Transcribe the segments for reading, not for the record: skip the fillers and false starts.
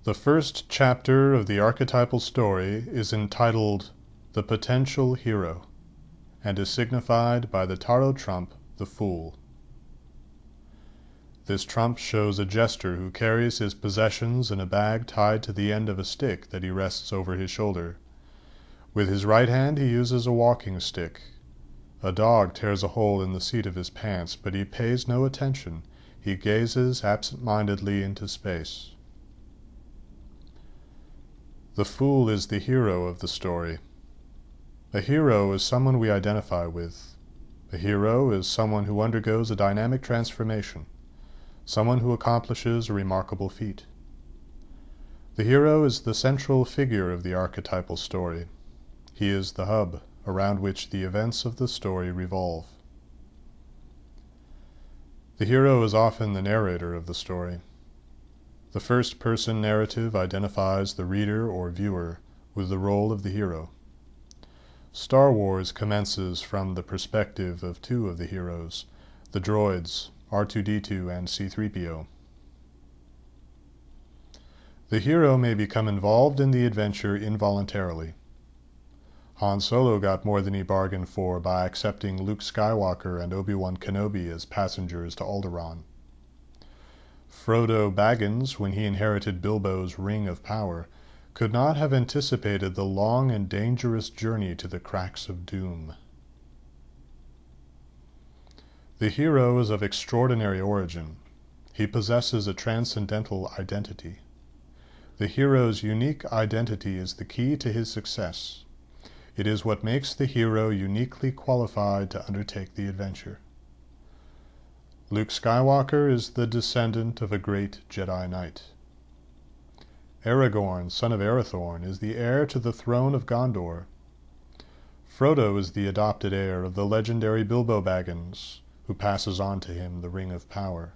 The first chapter of the archetypal story is entitled The Potential Hero and is signified by the tarot trump, the Fool. This trump shows a jester who carries his possessions in a bag tied to the end of a stick that he rests over his shoulder. With his right hand he uses a walking stick. A dog tears a hole in the seat of his pants, but he pays no attention. He gazes absent-mindedly into space. The Fool is the hero of the story. A hero is someone we identify with. A hero is someone who undergoes a dynamic transformation, someone who accomplishes a remarkable feat. The hero is the central figure of the archetypal story. He is the hub around which the events of the story revolve. The hero is often the narrator of the story. The first-person narrative identifies the reader or viewer with the role of the hero. Star Wars commences from the perspective of two of the heroes, the droids, R2-D2 and C-3PO. The hero may become involved in the adventure involuntarily. Han Solo got more than he bargained for by accepting Luke Skywalker and Obi-Wan Kenobi as passengers to Alderaan. Frodo Baggins, when he inherited Bilbo's Ring of Power, could not have anticipated the long and dangerous journey to the cracks of doom. The hero is of extraordinary origin. He possesses a transcendental identity. The hero's unique identity is the key to his success. It is what makes the hero uniquely qualified to undertake the adventure. Luke Skywalker is the descendant of a great Jedi Knight. Aragorn, son of Arathorn, is the heir to the throne of Gondor. Frodo is the adopted heir of the legendary Bilbo Baggins, who passes on to him the Ring of Power.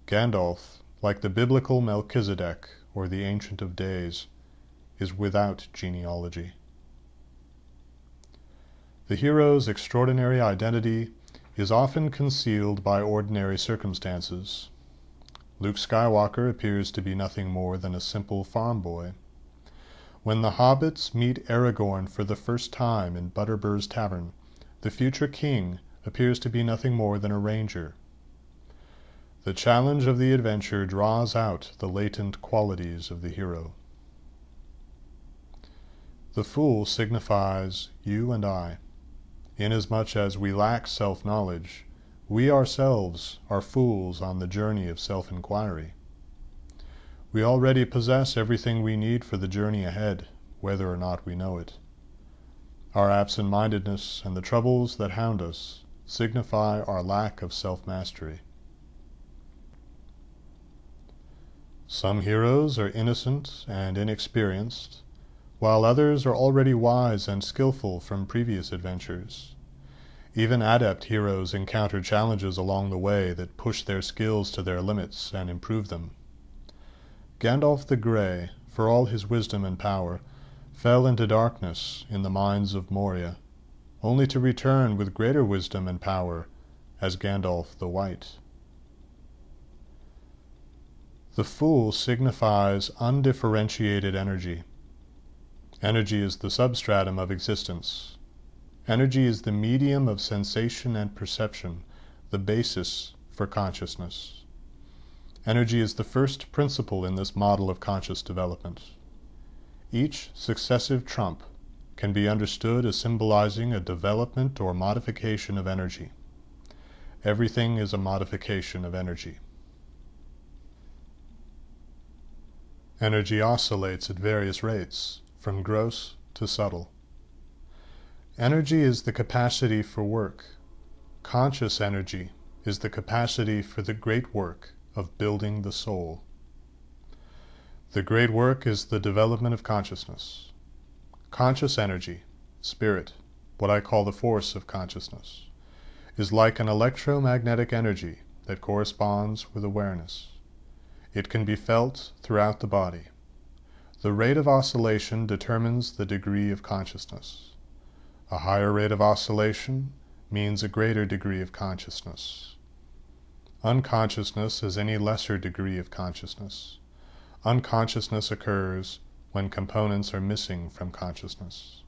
Gandalf, like the biblical Melchizedek or the Ancient of Days, is without genealogy. The hero's extraordinary identity is often concealed by ordinary circumstances. Luke Skywalker appears to be nothing more than a simple farm boy. When the hobbits meet Aragorn for the first time in Butterbur's Tavern, the future king appears to be nothing more than a ranger. The challenge of the adventure draws out the latent qualities of the hero. The Fool signifies you and I. Inasmuch as we lack self-knowledge, we ourselves are fools on the journey of self-inquiry. We already possess everything we need for the journey ahead, whether or not we know it. Our absent-mindedness and the troubles that hound us signify our lack of self-mastery. Some heroes are innocent and inexperienced, while others are already wise and skillful from previous adventures. Even adept heroes encounter challenges along the way that push their skills to their limits and improve them. Gandalf the Grey, for all his wisdom and power, fell into darkness in the mines of Moria, only to return with greater wisdom and power as Gandalf the White. The Fool signifies undifferentiated energy. Energy is the substratum of existence. Energy is the medium of sensation and perception, the basis for consciousness. Energy is the first principle in this model of conscious development. Each successive trump can be understood as symbolizing a development or modification of energy. Everything is a modification of energy. Energy oscillates at various rates, from gross to subtle. Energy is the capacity for work. Conscious energy is the capacity for the great work of building the soul. The great work is the development of consciousness. Conscious energy, spirit, what I call the force of consciousness, is like an electromagnetic energy that corresponds with awareness. It can be felt throughout the body. The rate of oscillation determines the degree of consciousness. A higher rate of oscillation means a greater degree of consciousness. Unconsciousness is any lesser degree of consciousness. unconsciousness occurs when components are missing from consciousness.